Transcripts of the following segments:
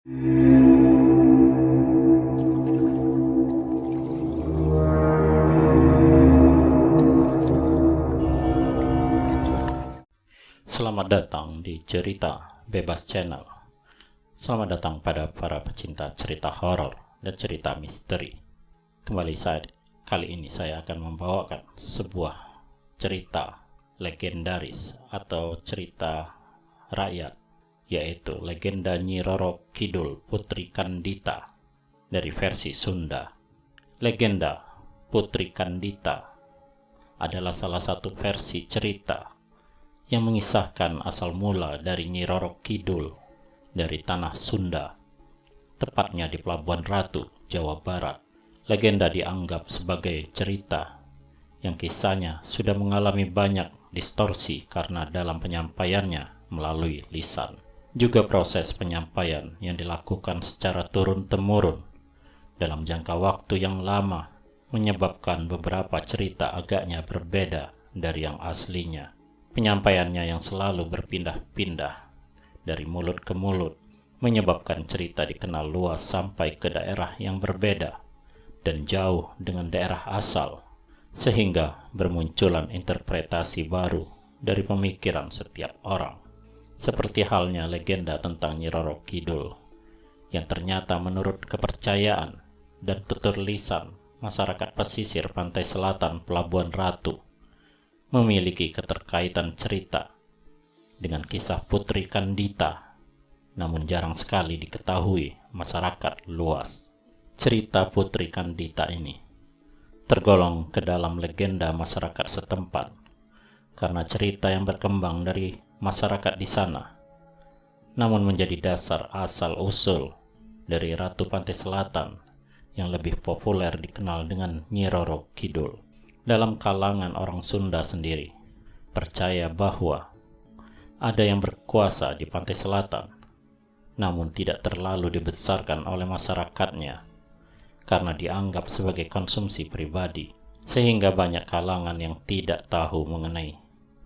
Selamat datang di Cerita Bebas Channel. Selamat datang pada para pecinta cerita horor dan cerita misteri. Kali ini saya akan membawakan sebuah cerita legendaris atau cerita rakyat, yaitu legenda Nyi Roro Kidul Putri Kandita dari versi Sunda. Legenda Putri Kandita adalah salah satu versi cerita yang mengisahkan asal mula dari Nyi Roro Kidul dari tanah Sunda, tepatnya di Pelabuhan Ratu, Jawa Barat. Legenda dianggap sebagai cerita yang kisahnya sudah mengalami banyak distorsi karena dalam penyampaiannya melalui lisan. Juga proses penyampaian yang dilakukan secara turun-temurun dalam jangka waktu yang lama menyebabkan beberapa cerita agaknya berbeda dari yang aslinya. Penyampaiannya yang selalu berpindah-pindah dari mulut ke mulut menyebabkan cerita dikenal luas sampai ke daerah yang berbeda dan jauh dengan daerah asal, sehingga bermunculan interpretasi baru dari pemikiran setiap orang. Seperti halnya legenda tentang Nyi Roro Kidul yang ternyata menurut kepercayaan dan tutur lisan masyarakat pesisir pantai selatan Pelabuhan Ratu memiliki keterkaitan cerita dengan kisah Putri Kandita, namun jarang sekali diketahui masyarakat luas. Cerita Putri Kandita ini tergolong ke dalam legenda masyarakat setempat karena cerita yang berkembang dari masyarakat di sana, namun menjadi dasar asal-usul dari Ratu Pantai Selatan yang lebih populer dikenal dengan Nyi Roro Kidul. Dalam kalangan orang Sunda sendiri percaya bahwa ada yang berkuasa di pantai selatan, namun tidak terlalu dibesarkan oleh masyarakatnya karena dianggap sebagai konsumsi pribadi, sehingga banyak kalangan yang tidak tahu mengenai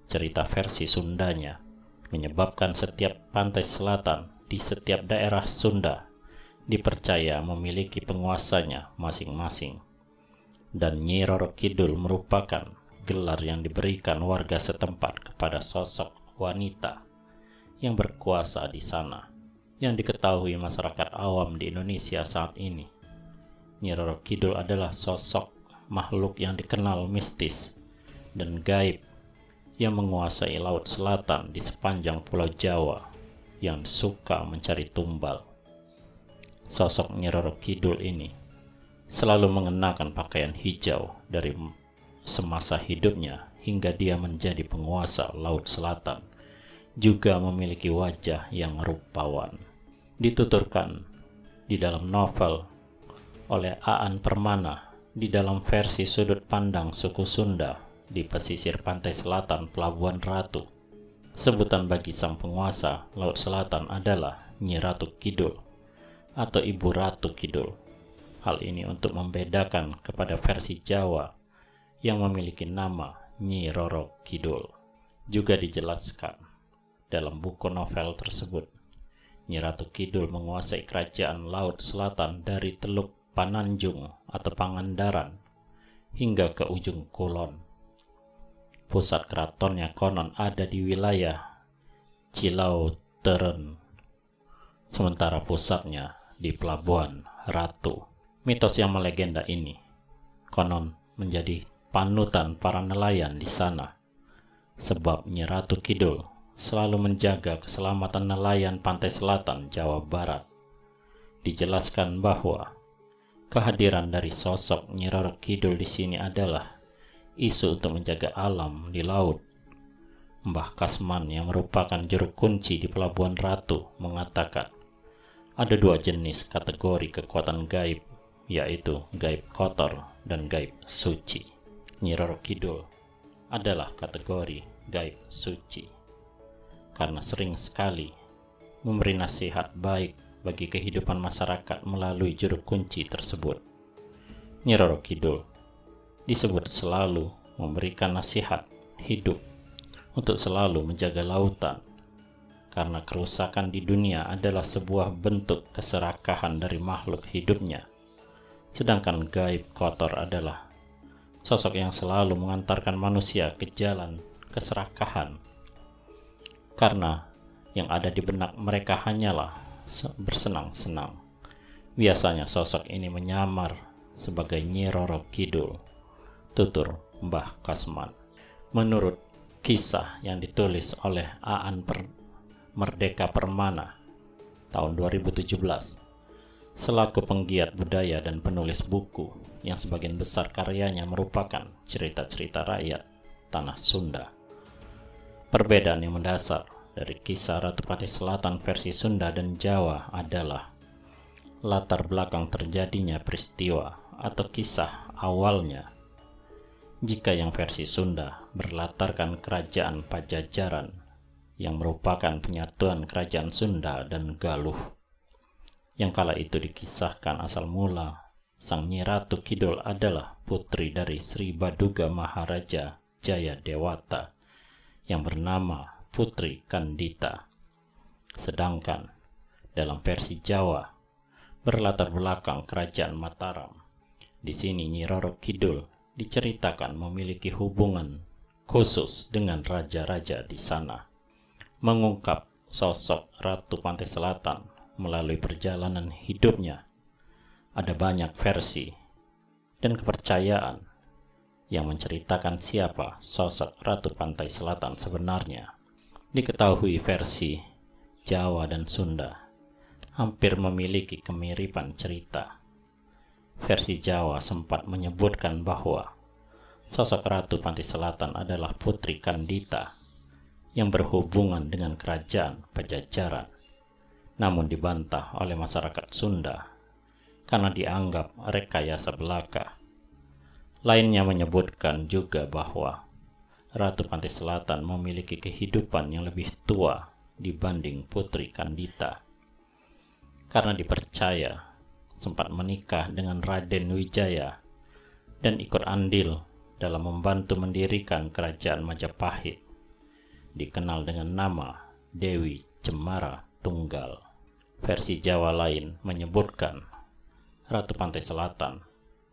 cerita versi Sundanya, menyebabkan setiap pantai selatan di setiap daerah Sunda dipercaya memiliki penguasanya masing-masing. Dan Nyi Roro Kidul merupakan gelar yang diberikan warga setempat kepada sosok wanita yang berkuasa di sana, yang diketahui masyarakat awam di Indonesia saat ini. Nyi Roro Kidul adalah sosok makhluk yang dikenal mistis dan gaib yang menguasai laut selatan di sepanjang Pulau Jawa yang suka mencari tumbal. Sosok Nyi Roro Kidul ini selalu mengenakan pakaian hijau dari semasa hidupnya hingga dia menjadi penguasa laut selatan. Juga memiliki wajah yang rupawan. Dituturkan di dalam novel oleh Aan Permana di dalam versi sudut pandang suku Sunda di pesisir pantai selatan Pelabuhan Ratu. Sebutan bagi sang penguasa laut selatan adalah Nyi Ratu Kidul atau Ibu Ratu Kidul. Hal ini untuk membedakan kepada versi Jawa yang memiliki nama Nyi Roro Kidul. Juga dijelaskan dalam buku novel tersebut, Nyi Ratu Kidul menguasai kerajaan laut selatan dari Teluk Pananjung atau Pangandaran hingga ke ujung kulon. Pusat keratonnya konon ada di wilayah Cilauteren, sementara pusatnya di Pelabuhan Ratu. Mitos yang melegenda ini konon menjadi panutan para nelayan di sana, sebab Nyi Ratu Kidul selalu menjaga keselamatan nelayan pantai selatan Jawa Barat. Dijelaskan bahwa kehadiran dari sosok Nyi Roro Kidul di sini adalah isu untuk menjaga alam di laut. Mbah Kasman yang merupakan juru kunci di Pelabuhan Ratu mengatakan ada dua jenis kategori kekuatan gaib, yaitu gaib kotor dan gaib suci. Nyi Roro Kidul adalah kategori gaib suci karena sering sekali memberi nasihat baik bagi kehidupan masyarakat melalui juru kunci tersebut. Nyi Roro Kidul disebut selalu memberikan nasihat hidup untuk selalu menjaga lautan karena kerusakan di dunia adalah sebuah bentuk keserakahan dari makhluk hidupnya, sedangkan gaib kotor adalah sosok yang selalu mengantarkan manusia ke jalan keserakahan, karena yang ada di benak mereka hanyalah bersenang-senang. Biasanya sosok ini menyamar sebagai Nyi Roro Kidul, tutur Mbah Kasman. Menurut kisah yang ditulis oleh Aan Merdeka Permana tahun 2017, selaku penggiat budaya dan penulis buku yang sebagian besar karyanya merupakan cerita-cerita rakyat tanah Sunda. Perbedaan yang mendasar dari kisah Ratu Pantai Selatan versi Sunda dan Jawa adalah latar belakang terjadinya peristiwa atau kisah awalnya. Jika yang versi Sunda berlatarkan kerajaan Pajajaran yang merupakan penyatuan kerajaan Sunda dan Galuh, yang kala itu dikisahkan asal mula Sang Nyi Ratu Kidul adalah putri dari Sri Baduga Maharaja Jaya Dewata yang bernama Putri Kandita. Sedangkan dalam versi Jawa berlatar belakang kerajaan Mataram. Di sini Nyi Roro Kidul diceritakan memiliki hubungan khusus dengan raja-raja di sana. Mengungkap sosok Ratu Pantai Selatan melalui perjalanan hidupnya, ada banyak versi dan kepercayaan yang menceritakan siapa sosok Ratu Pantai Selatan sebenarnya. Diketahui versi Jawa dan Sunda hampir memiliki kemiripan cerita. Versi Jawa sempat menyebutkan bahwa sosok Ratu Pantai Selatan adalah Putri Kandita yang berhubungan dengan kerajaan Pajajaran, namun dibantah oleh masyarakat Sunda karena dianggap rekayasa belaka. Lainnya menyebutkan juga bahwa Ratu Pantai Selatan memiliki kehidupan yang lebih tua dibanding Putri Kandita, karena dipercaya sempat menikah dengan Raden Wijaya dan ikut andil dalam membantu mendirikan kerajaan Majapahit, dikenal dengan nama Dewi Cemara Tunggal. Versi Jawa lain menyebutkan Ratu Pantai Selatan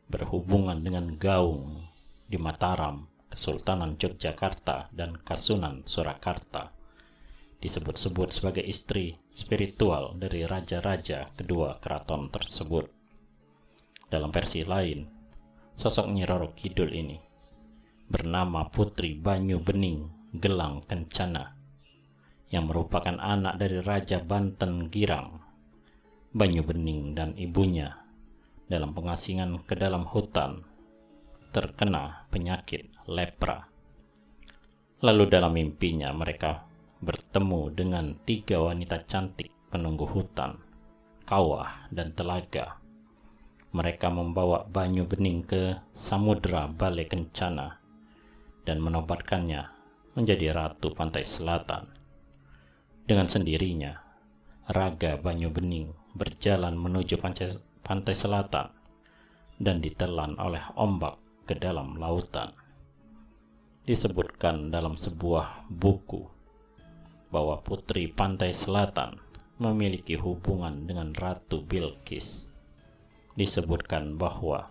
berhubungan dengan Gaung di Mataram, Kesultanan Yogyakarta, dan Kasunan Surakarta. Disebut-sebut sebagai istri spiritual dari raja-raja kedua keraton tersebut. Dalam versi lain, sosok Nyi Roro Kidul ini bernama Putri Banyu Bening Gelang Kencana, yang merupakan anak dari Raja Banten Girang Banyu Bening dan ibunya dalam pengasingan ke dalam hutan terkena penyakit lepra. Lalu dalam mimpinya mereka bertemu dengan 3 wanita cantik penunggu hutan, kawah, dan telaga. Mereka membawa Banyu Bening ke Samudra Bale Kencana dan menobatkannya menjadi Ratu Pantai Selatan. Dengan sendirinya, raga Banyu Bening berjalan menuju pantai selatan dan ditelan oleh ombak ke dalam lautan. Disebutkan dalam sebuah buku bahwa Putri Pantai Selatan memiliki hubungan dengan Ratu Bilqis. Disebutkan bahwa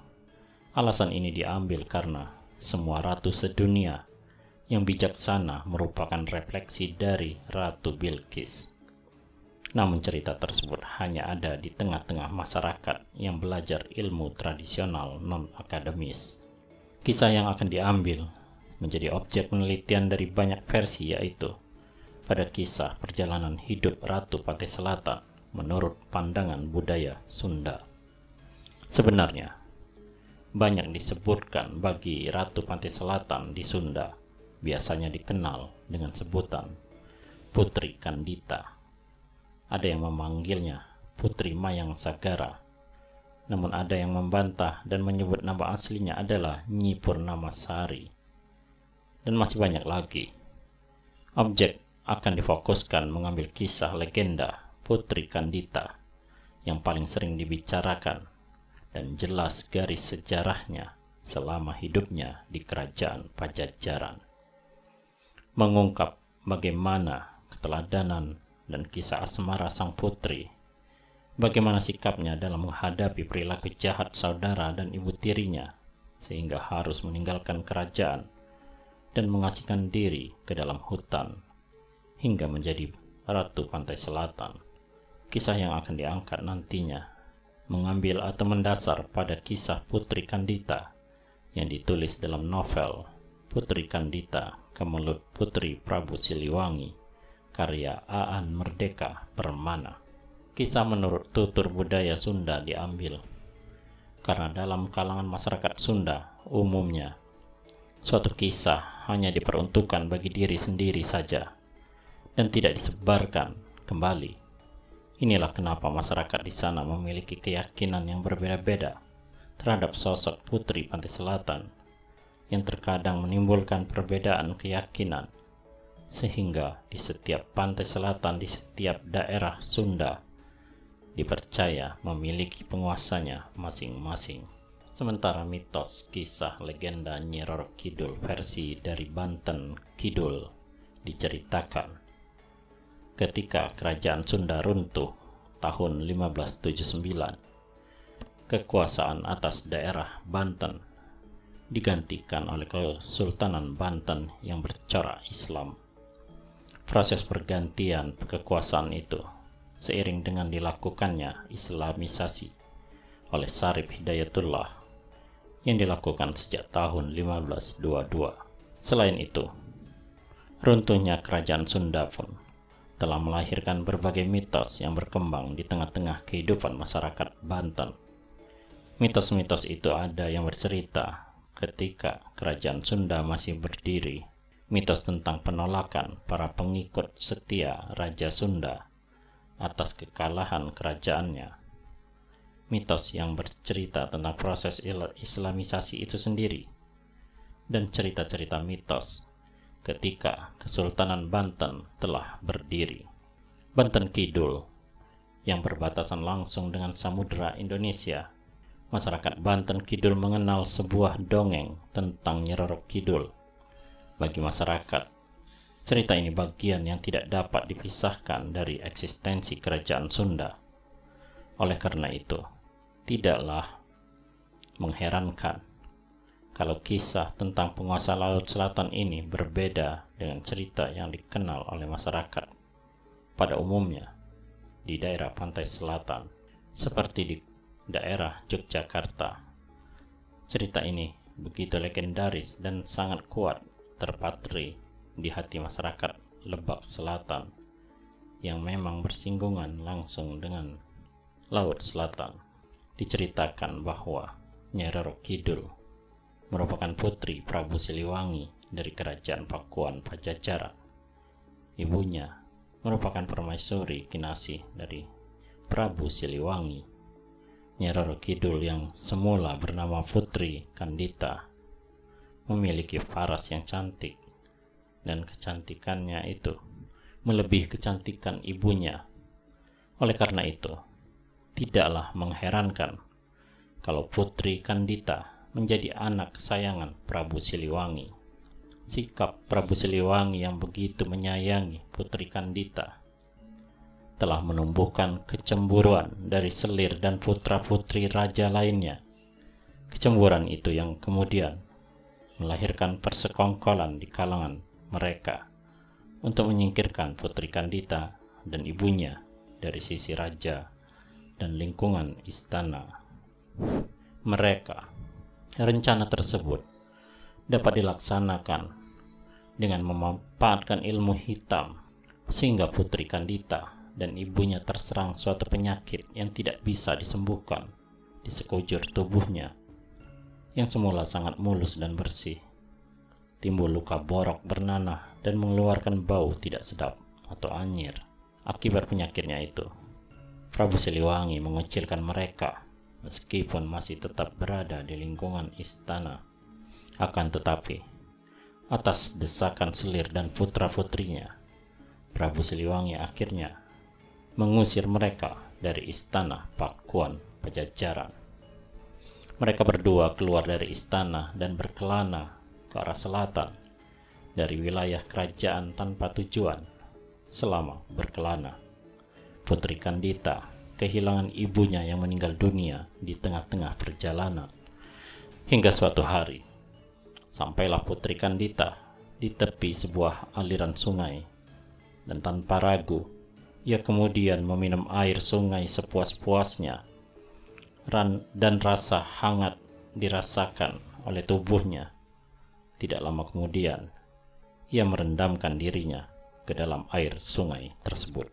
alasan ini diambil karena semua ratu sedunia yang bijaksana merupakan refleksi dari Ratu Bilqis. Namun cerita tersebut hanya ada di tengah-tengah masyarakat yang belajar ilmu tradisional non-akademis. Kisah yang akan diambil menjadi objek penelitian dari banyak versi, yaitu pada kisah perjalanan hidup Ratu Pantai Selatan menurut pandangan budaya Sunda. Sebenarnya, banyak disebutkan bagi Ratu Pantai Selatan di Sunda, biasanya dikenal dengan sebutan Putri Kandita. Ada yang memanggilnya Putri Mayang Sagara, namun ada yang membantah dan menyebut nama aslinya adalah Nyi Purnamasari, dan masih banyak lagi. Objek akan difokuskan mengambil kisah legenda Putri Kandita yang paling sering dibicarakan dan jelas garis sejarahnya selama hidupnya di kerajaan Pajajaran. Mengungkap bagaimana keteladanan dan kisah asmara sang putri. Bagaimana sikapnya dalam menghadapi perilaku jahat saudara dan ibu tirinya, sehingga harus meninggalkan kerajaan dan mengasingkan diri ke dalam hutan, hingga menjadi Ratu Pantai Selatan. Kisah yang akan diangkat nantinya mengambil atau mendasar pada kisah Putri Kandita yang ditulis dalam novel Putri Kandita Kemelut Putri Prabu Siliwangi, karya Aan Merdeka Permana. Kisah menurut tutur budaya Sunda diambil karena dalam kalangan masyarakat Sunda umumnya suatu kisah hanya diperuntukkan bagi diri sendiri saja dan tidak disebarkan kembali. Inilah kenapa masyarakat di sana memiliki keyakinan yang berbeda-beda terhadap sosok Putri Pantai Selatan yang terkadang menimbulkan perbedaan keyakinan, sehingga di setiap pantai selatan di setiap daerah Sunda dipercaya memiliki penguasanya masing-masing. Sementara mitos, kisah, legenda Nyi Roro Kidul versi dari Banten Kidul diceritakan ketika kerajaan Sunda runtuh tahun 1579, kekuasaan atas daerah Banten digantikan oleh Kesultanan Banten yang bercorak Islam. Proses pergantian kekuasaan itu seiring dengan dilakukannya Islamisasi oleh Syarif Hidayatullah yang dilakukan sejak tahun 1522. Selain itu, runtuhnya kerajaan Sunda pun telah melahirkan berbagai mitos yang berkembang di tengah-tengah kehidupan masyarakat Banten. Mitos-mitos itu ada yang bercerita ketika kerajaan Sunda masih berdiri, mitos tentang penolakan para pengikut setia Raja Sunda atas kekalahan kerajaannya, mitos yang bercerita tentang proses Islamisasi itu sendiri, dan cerita-cerita mitos ketika Kesultanan Banten telah berdiri. Banten Kidul yang berbatasan langsung dengan Samudra Indonesia, masyarakat Banten Kidul mengenal sebuah dongeng tentang Nyi Roro Kidul. Bagi masyarakat, cerita ini bagian yang tidak dapat dipisahkan dari eksistensi kerajaan Sunda. Oleh karena itu, tidaklah mengherankan kalau kisah tentang penguasa Laut Selatan ini berbeda dengan cerita yang dikenal oleh masyarakat pada umumnya di daerah pantai selatan, seperti di daerah Yogyakarta. Cerita ini begitu legendaris dan sangat kuat terpatri di hati masyarakat Lebak Selatan yang memang bersinggungan langsung dengan Laut Selatan. Diceritakan bahwa Nyi Roro Kidul merupakan putri Prabu Siliwangi dari kerajaan Pakuan Pajajaran. Ibunya merupakan permaisuri kinasih dari Prabu Siliwangi. Nyi Roro Kidul yang semula bernama Putri Kandita memiliki paras yang cantik, dan kecantikannya itu melebihi kecantikan ibunya. Oleh karena itu, tidaklah mengherankan kalau Putri Kandita menjadi anak kesayangan Prabu Siliwangi. Sikap Prabu Siliwangi yang begitu menyayangi Putri Kandita telah menumbuhkan kecemburuan dari selir dan putra-putri raja lainnya. Kecemburuan itu yang kemudian melahirkan persekongkolan di kalangan mereka untuk menyingkirkan Putri Kandita dan ibunya dari sisi raja dan lingkungan istana mereka. Rencana tersebut dapat dilaksanakan dengan memanfaatkan ilmu hitam sehingga Putri Kandita dan ibunya terserang suatu penyakit yang tidak bisa disembuhkan di sekujur tubuhnya yang semula sangat mulus dan bersih. Timbul luka borok bernanah dan mengeluarkan bau tidak sedap atau anyir. Akibat penyakitnya itu, Prabu Siliwangi mengucilkan mereka meskipun masih tetap berada di lingkungan istana. Akan tetapi, atas desakan selir dan putra-putrinya, Prabu Siliwangi akhirnya mengusir mereka dari istana Pakuan Pajajaran. Mereka berdua keluar dari istana dan berkelana ke arah selatan dari wilayah kerajaan tanpa tujuan, selama berkelana. Putri Kandita kehilangan ibunya yang meninggal dunia di tengah-tengah perjalanan. Hingga suatu hari, sampailah Putri Kandita di tepi sebuah aliran sungai, dan tanpa ragu, ia kemudian meminum air sungai sepuas-puasnya, dan rasa hangat dirasakan oleh tubuhnya. Tidak lama kemudian, ia merendamkan dirinya ke dalam air sungai tersebut.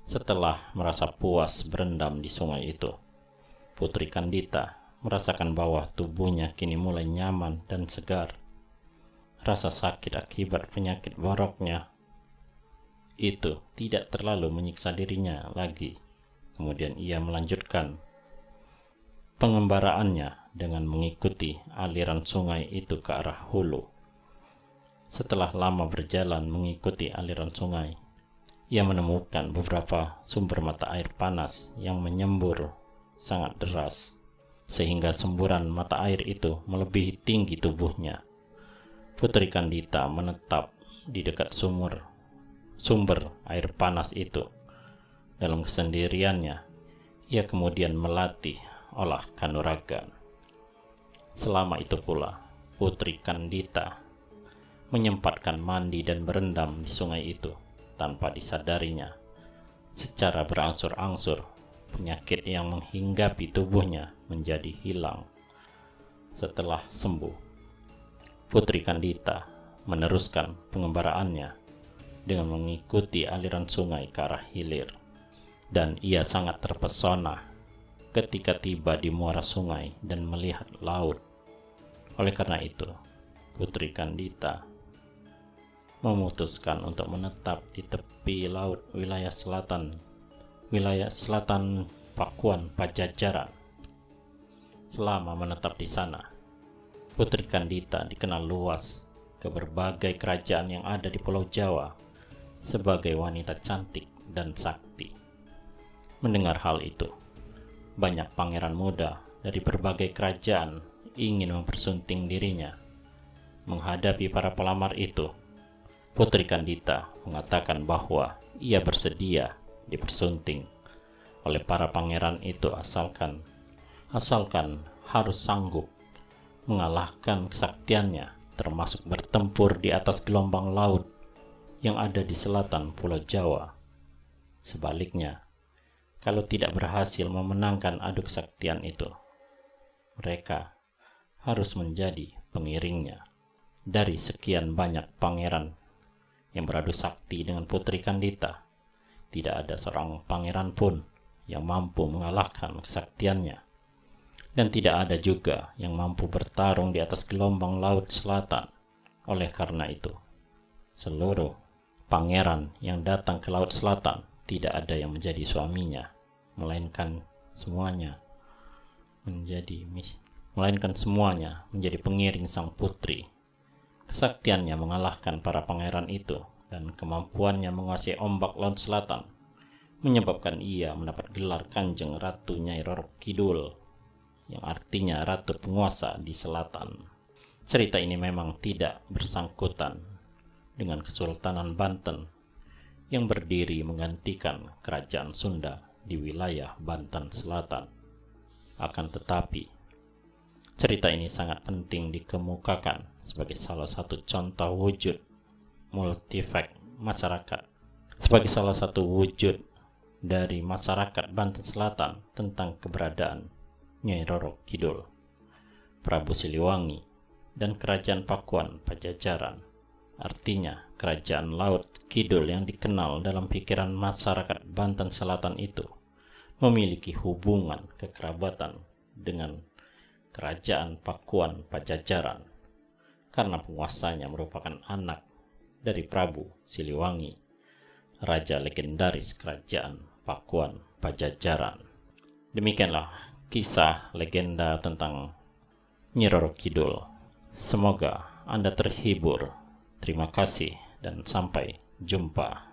Setelah merasa puas berendam di sungai itu, Putri Kandita merasakan bahwa tubuhnya kini mulai nyaman dan segar. Rasa sakit akibat penyakit boroknya itu tidak terlalu menyiksa dirinya lagi. Kemudian ia melanjutkan pengembaraannya dengan mengikuti aliran sungai itu ke arah hulu. Setelah lama berjalan mengikuti aliran sungai, ia menemukan beberapa sumber mata air panas yang menyembur sangat deras, sehingga semburan mata air itu melebihi tinggi tubuhnya. Putri Kandita menetap di dekat sumber air panas itu. Dalam kesendiriannya, ia kemudian melatih olah kanuragan. Selama itu pula, Putri Kandita menyempatkan mandi dan berendam di sungai itu tanpa disadarinya. Secara berangsur-angsur, penyakit yang menghinggapi tubuhnya menjadi hilang. Setelah sembuh, Putri Kandita meneruskan pengembaraannya dengan mengikuti aliran sungai ke arah hilir. Dan ia sangat terpesona ketika tiba di muara sungai dan melihat laut. Oleh karena itu, Putri Kandita memutuskan untuk menetap di tepi laut wilayah selatan Pakuan Pajajaran. Selama menetap di sana, Putri Kandita dikenal luas ke berbagai kerajaan yang ada di Pulau Jawa sebagai wanita cantik dan sakti. Mendengar hal itu, banyak pangeran muda dari berbagai kerajaan ingin mempersunting dirinya. Menghadapi para pelamar itu, Putri Kandita mengatakan bahwa ia bersedia dipersunting oleh para pangeran itu asalkan harus sanggup mengalahkan kesaktiannya, termasuk bertempur di atas gelombang laut yang ada di selatan Pulau Jawa. Sebaliknya, kalau tidak berhasil memenangkan adu kesaktian itu, mereka harus menjadi pengiringnya. Dari sekian banyak pangeran yang beradu sakti dengan Putri Kandita, tidak ada seorang pangeran pun yang mampu mengalahkan kesaktiannya, dan tidak ada juga yang mampu bertarung di atas gelombang laut selatan. Oleh karena itu, seluruh pangeran yang datang ke laut selatan tidak ada yang menjadi suaminya, melainkan semuanya menjadi pengiring sang putri. Kesaktiannya mengalahkan para pangeran itu dan kemampuannya menguasai ombak laut selatan menyebabkan ia mendapat gelar Kanjeng Ratu Nyai Roro Kidul, yang artinya ratu penguasa di selatan. Cerita ini memang tidak bersangkutan dengan Kesultanan Banten yang berdiri menggantikan Kerajaan Sunda di wilayah Banten Selatan. Akan tetapi, cerita ini sangat penting dikemukakan sebagai salah satu contoh wujud multifak masyarakat, sebagai salah satu wujud dari masyarakat Banten Selatan tentang keberadaan Nyai Roro Kidul, Prabu Siliwangi, dan Kerajaan Pakuan Pajajaran. Artinya, kerajaan laut kidul yang dikenal dalam pikiran masyarakat Banten Selatan itu memiliki hubungan kekerabatan dengan Kerajaan Pakuan Pajajaran karena penguasanya merupakan anak dari Prabu Siliwangi, raja legendaris Kerajaan Pakuan Pajajaran. Demikianlah kisah legenda tentang Nyi Roro Kidul. Semoga Anda terhibur. Terima kasih dan sampai jumpa.